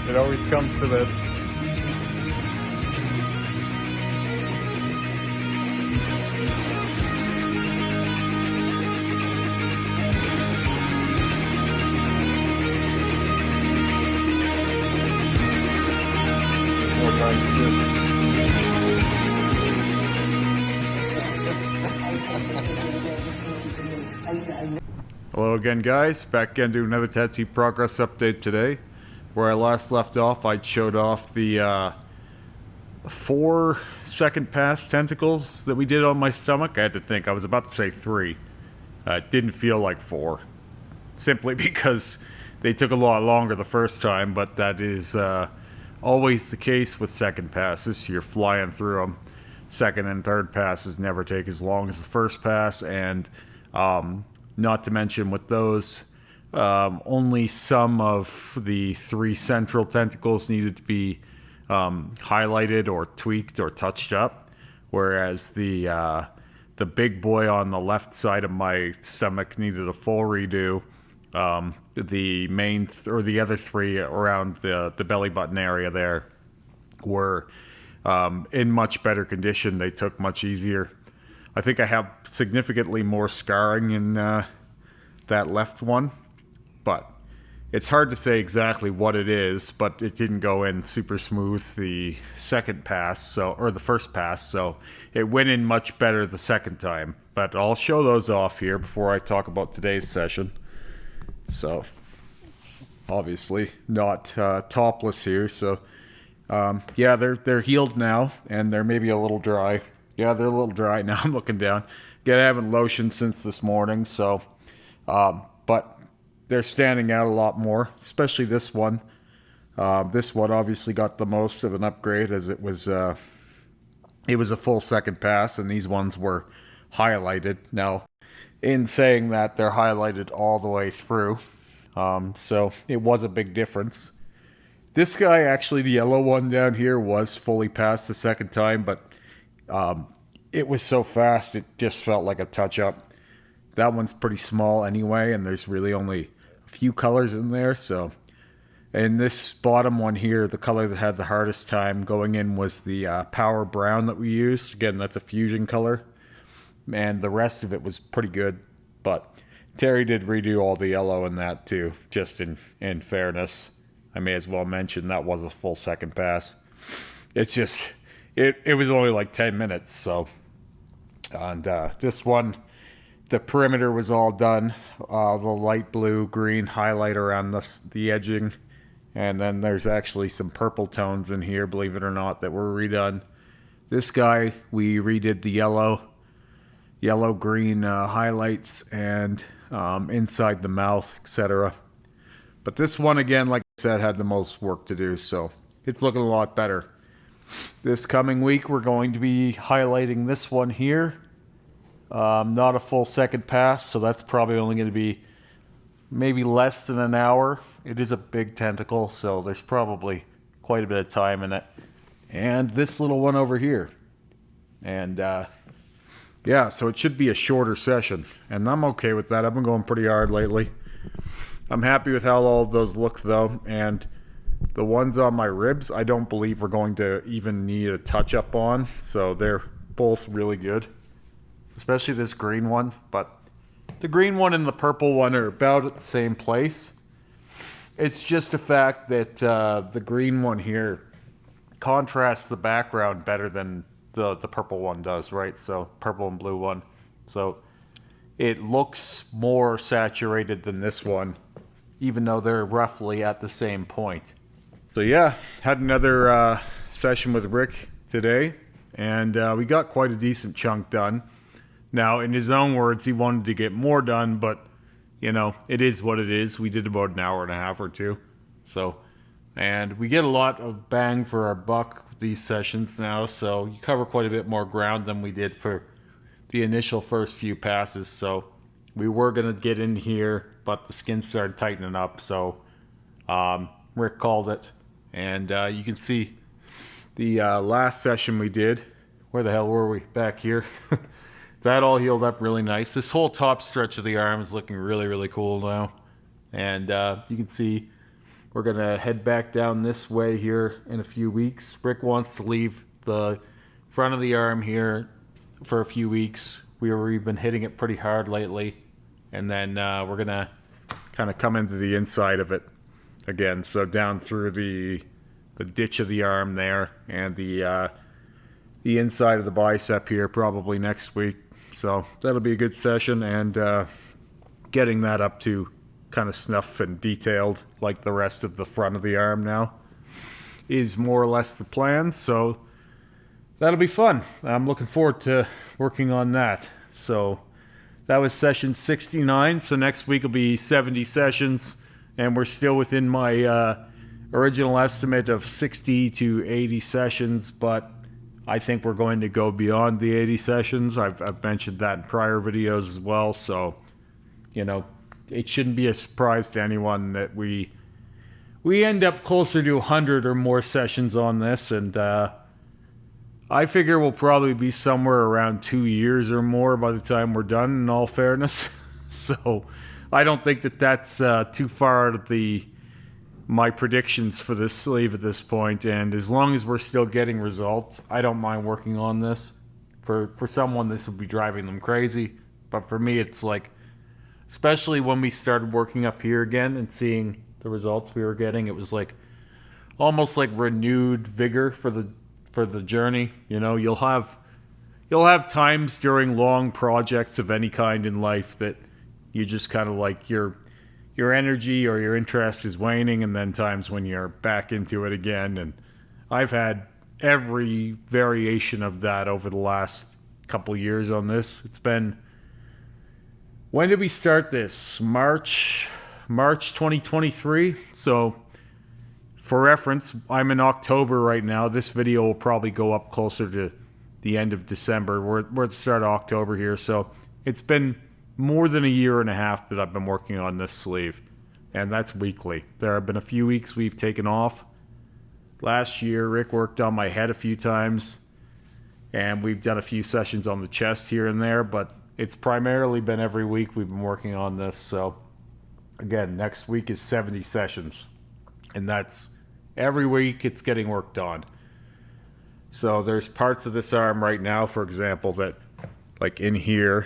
It always comes to this. More nice shit. Hello again, guys. Back again to another tattoo progress update today. Where I last left off, I showed off the 4 second pass tentacles that we did on my stomach. I had to think. I was about to say 3. It didn't feel like 4. Simply because they took a lot longer the first time, but that is always the case with second passes. You're flying through them. Second and third passes never take as long as the first pass, and not to mention with those, only some of the 3 central tentacles needed to be highlighted or tweaked or touched up, whereas the big boy on the left side of my stomach needed a full redo. The main or the other 3 around the belly button area there were in much better condition. They took much easier. I think I have significantly more scarring in that left one, but it's hard to say exactly what it is, but it didn't go in super smooth the second pass, or the first pass, so it went in much better the second time. But I'll show those off here before I talk about today's session. So, obviously not topless here, so yeah, they're healed now, and they're maybe a little dry. Yeah, they're a little dry now. I'm looking down. Again, I haven't lotioned since this morning, so but they're standing out a lot more, especially this one. This one obviously got the most of an upgrade, as it was a full second pass, and these ones were highlighted. Now, in saying that, they're highlighted all the way through, so it was a big difference. This guy, actually, the yellow one down here, was fully passed the second time, but it was so fast it just felt like a touch-up. That one's pretty small anyway, and there's really only a few colors in there. So, and this bottom one here, the color that had the hardest time going in was the Power Brown that we used. Again, that's a fusion color, and the rest of it was pretty good. But Terry did redo all the yellow in that too, just in fairness. I may as well mention that was a full second pass. It's just, it was only like 10 minutes, so. And this one, the perimeter was all done. The light blue, green highlight around the edging. And then there's actually some purple tones in here, believe it or not, that were redone. This guy, we redid the yellow-green highlights and inside the mouth, etc. But this one, again, like I said, had the most work to do, so it's looking a lot better. This coming week, we're going to be highlighting this one here. Not a full second pass, so that's probably only going to be maybe less than an hour. It is a big tentacle, so there's probably quite a bit of time in it. And this little one over here. And yeah, so it should be a shorter session, and I'm okay with that. I've been going pretty hard lately. I'm happy with how all of those look, though, and the ones on my ribs, I don't believe we're going to even need a touch-up on, so they're both really good, especially this green one. But the green one and the purple one are about at the same place. It's just a fact that the green one here contrasts the background better than the purple one does, right? So purple and blue one. So it looks more saturated than this one, even though they're roughly at the same point. So yeah, had another session with Rick today, and we got quite a decent chunk done. Now, in his own words, he wanted to get more done, but, you know, it is what it is. We did about an hour and a half or two. So, and we get a lot of bang for our buck with these sessions now, so you cover quite a bit more ground than we did for the initial first few passes. So we were going to get in here, but the skin started tightening up, so Rick called it. And you can see the last session we did. Where the hell were we? Back here. That all healed up really nice. This whole top stretch of the arm is looking really, really cool now. And you can see we're going to head back down this way here in a few weeks. Rick wants to leave the front of the arm here for a few weeks. We've been hitting it pretty hard lately. And then we're going to kind of come into the inside of it again. So down through the ditch of the arm there, and the inside of the bicep here probably next week. So that'll be a good session, and getting that up to kind of snuff and detailed like the rest of the front of the arm now is more or less the plan. So that'll be fun. I'm looking forward to working on that. So that was session 69. So next week will be 70 sessions, and we're still within my original estimate of 60 to 80 sessions, but I think we're going to go beyond the 80 sessions. I've mentioned that in prior videos as well, so you know, it shouldn't be a surprise to anyone that we end up closer to 100 or more sessions on this, and I figure we'll probably be somewhere around 2 years or more by the time we're done, in all fairness. So I don't think that that's too far out of my predictions for this sleeve at this point, and as long as we're still getting results, I don't mind working on this. For someone, this would be driving them crazy, but for me, it's like, especially when we started working up here again and seeing the results we were getting, it was like almost like renewed vigor for the journey. You know, you'll have times during long projects of any kind in life that you just kind of like your energy or your interest is waning, and then times when you're back into it again. And I've had every variation of that over the last couple years on this. It's been, when did we start this? March 2023. So for reference, I'm in October right now. This video will probably go up closer to the end of December. We're at the start of October here. So it's been more than a year and a half that I've been working on this sleeve, and that's weekly. There have been a few weeks we've taken off. Last year, Rick worked on my head a few times, and we've done a few sessions on the chest here and there, but it's primarily been every week we've been working on this. So again, next week is 70 sessions, and that's every week it's getting worked on. So there's parts of this arm right now, for example, that like in here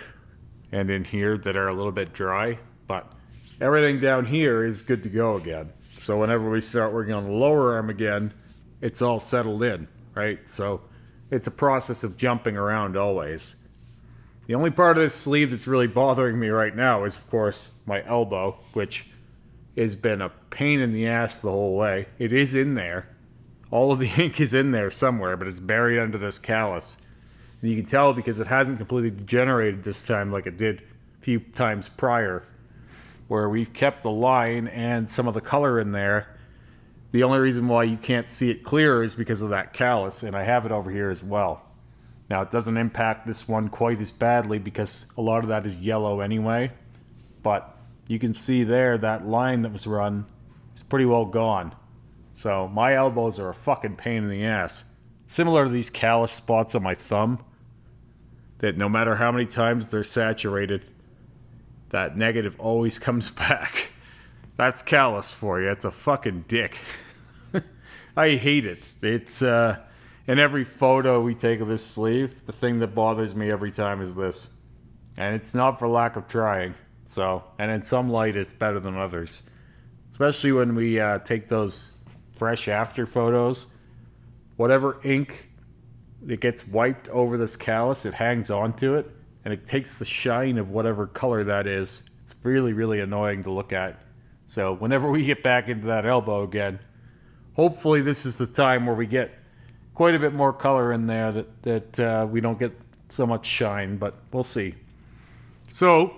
and in here that are a little bit dry, but everything down here is good to go again. So whenever we start working on the lower arm again, it's all settled in, right? So it's a process of jumping around always. The only part of this sleeve that's really bothering me right now is, of course, my elbow, which has been a pain in the ass the whole way. It is in there. All of the ink is in there somewhere, but it's buried under this callus. And you can tell because it hasn't completely degenerated this time like it did a few times prior, where we've kept the line and some of the color in there. The only reason why you can't see it clear is because of that callus, and I have it over here as well. Now, it doesn't impact this one quite as badly because a lot of that is yellow anyway, but you can see there that line that was run is pretty well gone. So my elbows are a fucking pain in the ass. Similar to these callus spots on my thumb, that no matter how many times they're saturated, that negative always comes back. That's callus for you. It's a fucking dick. I hate it. It's in every photo we take of this sleeve, the thing that bothers me every time is this. And it's not for lack of trying. So, and in some light it's better than others. Especially when we take those fresh after photos. Whatever ink that gets wiped over this callus, it hangs onto it, and it takes the shine of whatever color that is. It's really, really annoying to look at. So whenever we get back into that elbow again, hopefully this is the time where we get quite a bit more color in there that we don't get so much shine, but we'll see. So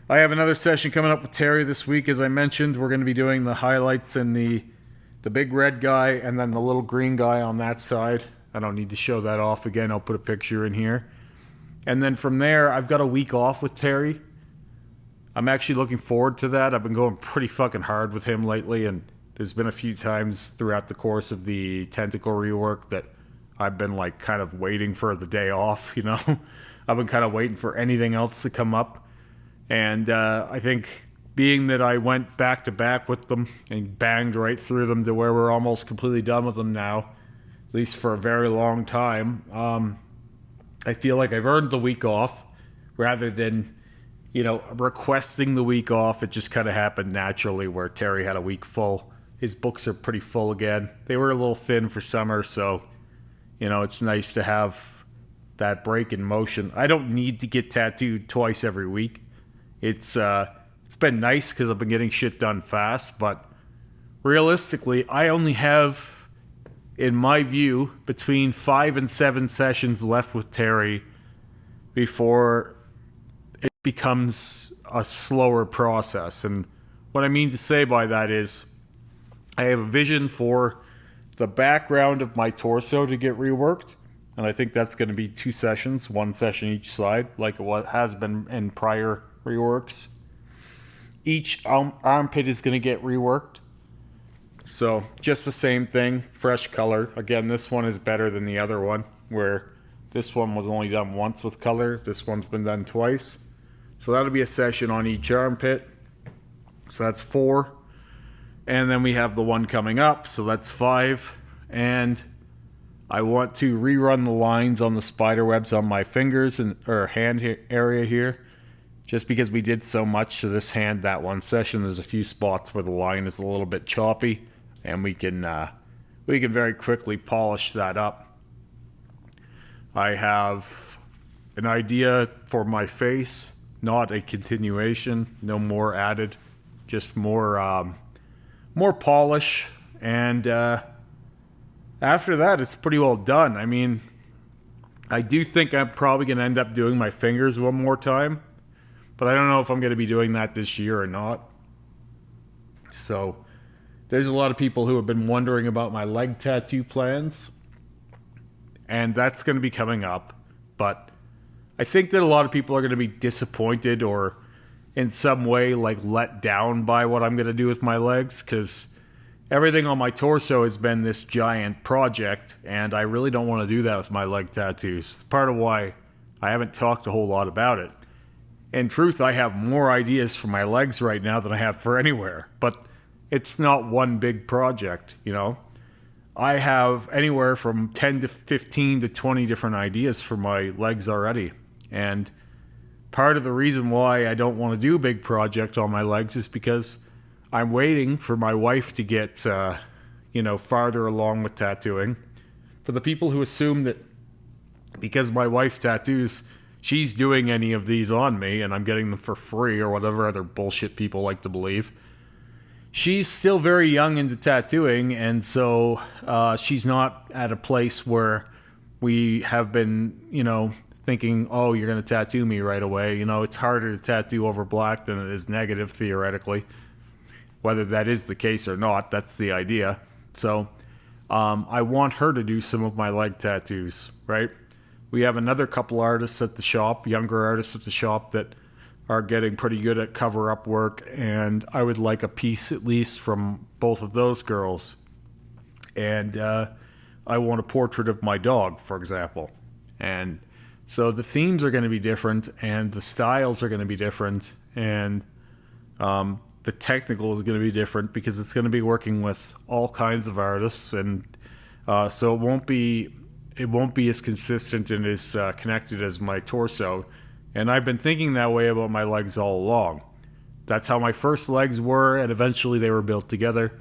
I have another session coming up with Terry this week. As I mentioned, we're going to be doing the highlights and the big red guy and then the little green guy on that side. I don't need to show that off again. I'll put a picture in here. And then from there, I've got a week off with Terry. I'm actually looking forward to that. I've been going pretty fucking hard with him lately, and there's been a few times throughout the course of the tentacle rework that I've been like kind of waiting for the day off, I've been kind of waiting for anything else to come up. And I think being that I went back to back with them and banged right through them to where we're almost completely done with them now, at least for a very long time, I feel like I've earned the week off rather than, requesting the week off. It just kind of happened naturally where Terry had a week full. His books are pretty full again. They were a little thin for summer, so, it's nice to have that break in motion. I don't need to get tattooed twice every week. It's been nice because I've been getting shit done fast, but realistically, I only have, in my view, between 5 and 7 sessions left with Terry before it becomes a slower process. And what I mean to say by that is I have a vision for the background of my torso to get reworked, and I think that's going to be 2 sessions, 1 session each side, like it has been in prior reworks. Each armpit is going to get reworked. So just the same thing, fresh color. Again, this one is better than the other one, where this one was only done once with color. This one's been done twice. So that'll be a session on each armpit. So that's 4. And then we have the one coming up, so that's 5. And I want to rerun the lines on the spider webs on my fingers or hand area here. Just because we did so much to this hand that one session, there's a few spots where the line is a little bit choppy, and we can very quickly polish that up. I have an idea for my face, not a continuation, no more added, just more polish, and after that, it's pretty well done. I mean, I do think I'm probably going to end up doing my fingers one more time. But I don't know if I'm going to be doing that this year or not. So there's a lot of people who have been wondering about my leg tattoo plans. And that's going to be coming up. But I think that a lot of people are going to be disappointed or in some way let down by what I'm going to do with my legs. Because everything on my torso has been this giant project. And I really don't want to do that with my leg tattoos. It's part of why I haven't talked a whole lot about it. In truth, I have more ideas for my legs right now than I have for anywhere, but it's not one big project, I have anywhere from 10 to 15 to 20 different ideas for my legs already, and part of the reason why I don't want to do a big project on my legs is because I'm waiting for my wife to get, farther along with tattooing. For the people who assume that because my wife tattoos, she's doing any of these on me and I'm getting them for free or whatever other bullshit people like to believe. She's still very young into tattooing, and so she's not at a place where we have been, thinking, oh, you're going to tattoo me right away. It's harder to tattoo over black than it is negative, theoretically. Whether that is the case or not, that's the idea. So I want her to do some of my leg tattoos, right? We have another couple artists at the shop, younger artists at the shop, that are getting pretty good at cover-up work, and I would like a piece at least from both of those girls. And I want a portrait of my dog, for example. And so the themes are going to be different, and the styles are going to be different, and the technical is going to be different because it's going to be working with all kinds of artists, and so it won't be as consistent and as connected as my torso. And I've been thinking that way about my legs all along. That's how my first legs were, and eventually they were built together.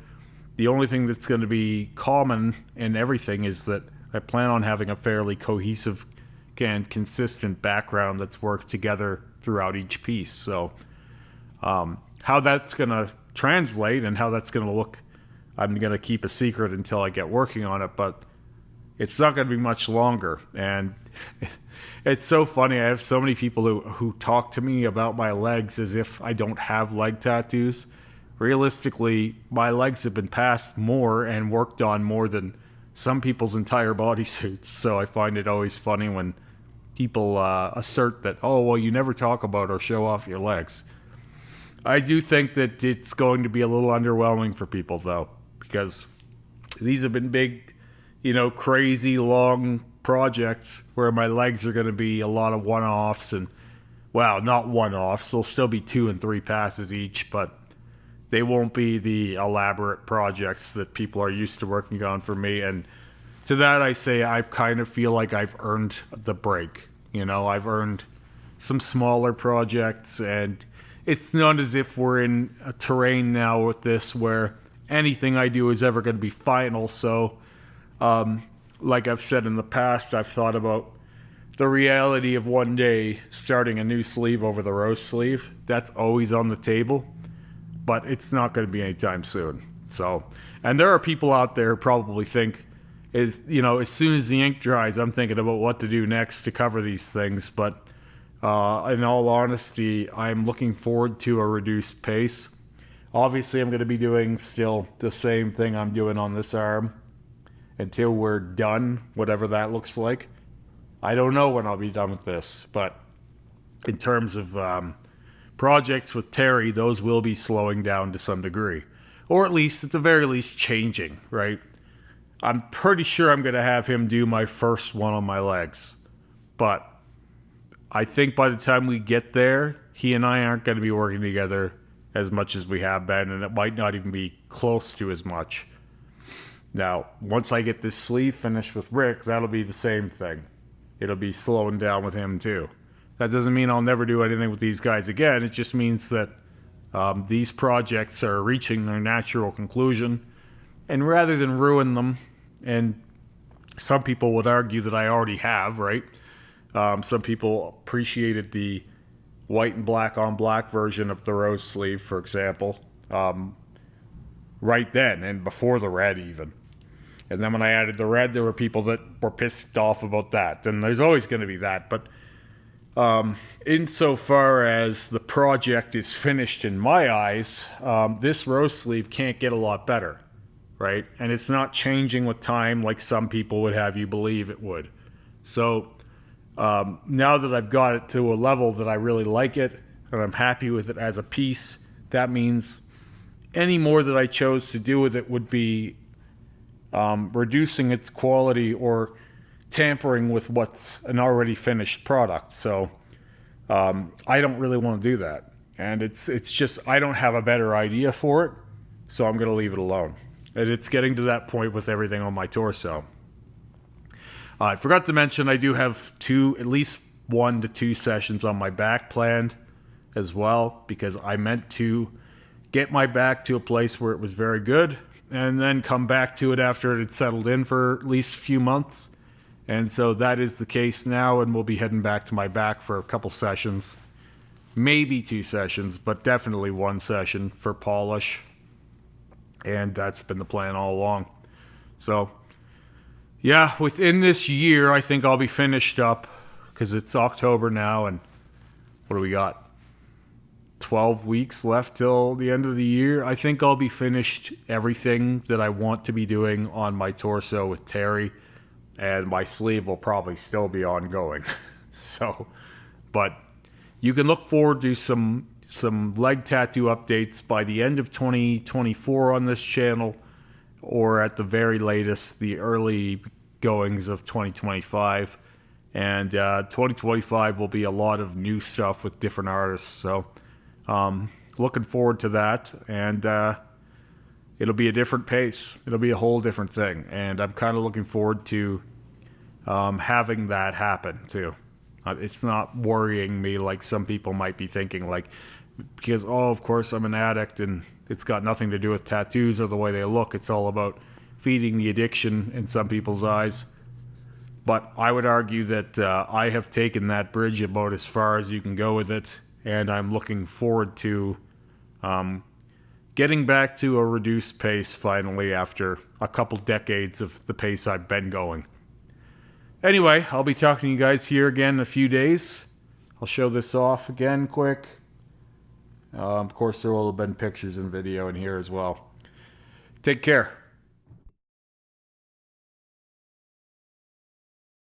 The only thing that's going to be common in everything is that I plan on having a fairly cohesive and consistent background that's worked together throughout each piece. So how that's going to translate and how that's going to look, I'm going to keep a secret until I get working on it, but it's not going to be much longer. And it's so funny. I have so many people who talk to me about my legs as if I don't have leg tattoos. Realistically, my legs have been passed more and worked on more than some people's entire bodysuits. So I find it always funny when people assert that, oh, well, you never talk about or show off your legs. I do think that it's going to be a little underwhelming for people, though, because these have been big, crazy long projects where my legs are going to be a lot of one-offs, and well, not one-offs. They'll still be 2 and 3 passes each, but they won't be the elaborate projects that people are used to working on for me. And to that I say I kind of feel like I've earned the break. You know, I've earned some smaller projects, and it's not as if we're in a terrain now with this where anything I do is ever going to be final. So, like I've said in the past, I've thought about the reality of one day starting a new sleeve over the rose sleeve. That's always on the table, but it's not going to be anytime soon. So, and there are people out there who probably think, as soon as the ink dries, I'm thinking about what to do next to cover these things. But in all honesty, I'm looking forward to a reduced pace. Obviously, I'm going to be doing still the same thing I'm doing on this arm until we're done, whatever that looks like. I don't know when I'll be done with this, but in terms of projects with Terry, those will be slowing down to some degree. Or at least, at the very least, changing, right? I'm pretty sure I'm going to have him do my first one on my legs. But I think by the time we get there, he and I aren't going to be working together as much as we have been, and it might not even be close to as much. Now, once I get this sleeve finished with Rick, that'll be the same thing. It'll be slowing down with him too. That doesn't mean I'll never do anything with these guys again. It just means that these projects are reaching their natural conclusion. And rather than ruin them, and some people would argue that I already have, right? Some people appreciated the white and black on black version of the rose sleeve, for example, right then and before the red even. And then when I added the red, there were people that were pissed off about that. And there's always going to be that. But insofar as the project is finished in my eyes, this rose sleeve can't get a lot better, right? And it's not changing with time like some people would have you believe it would. So now that I've got it to a level that I really like it, and I'm happy with it as a piece, that means any more that I chose to do with it would be reducing its quality or tampering with what's an already finished product. So I don't really want to do that. And it's just, I don't have a better idea for it, so I'm going to leave it alone. And it's getting to that point with everything on my torso. I forgot to mention I do have at least 1 to 2 sessions on my back planned as well, because I meant to get my back to a place where it was very good and then come back to it after it had settled in for at least a few months. And so that is the case now, and we'll be heading back to my back for a couple sessions. Maybe 2 sessions, but definitely 1 session for polish. And that's been the plan all along. So, yeah, within this year, I think I'll be finished up, because it's October now, and what do we got? 12 weeks left till the end of the year. I think I'll be finished everything that I want to be doing on my torso with Terry, and my sleeve will probably still be ongoing. So, but you can look forward to some leg tattoo updates by the end of 2024 on this channel, or at the very latest, the early goings of 2025. And 2025 will be a lot of new stuff with different artists. So, looking forward to that. And it'll be a different pace. It'll be a whole different thing. And I'm kind of looking forward to having that happen too. It's not worrying me like some people might be thinking, like, because, of course I'm an addict and it's got nothing to do with tattoos or the way they look. It's all about feeding the addiction in some people's eyes. But I would argue that I have taken that bridge about as far as you can go with it, and I'm looking forward to getting back to a reduced pace finally after a couple decades of the pace I've been going. Anyway, I'll be talking to you guys here again in a few days. I'll show this off again quick. Of course, there will have been pictures and video in here as well. Take care.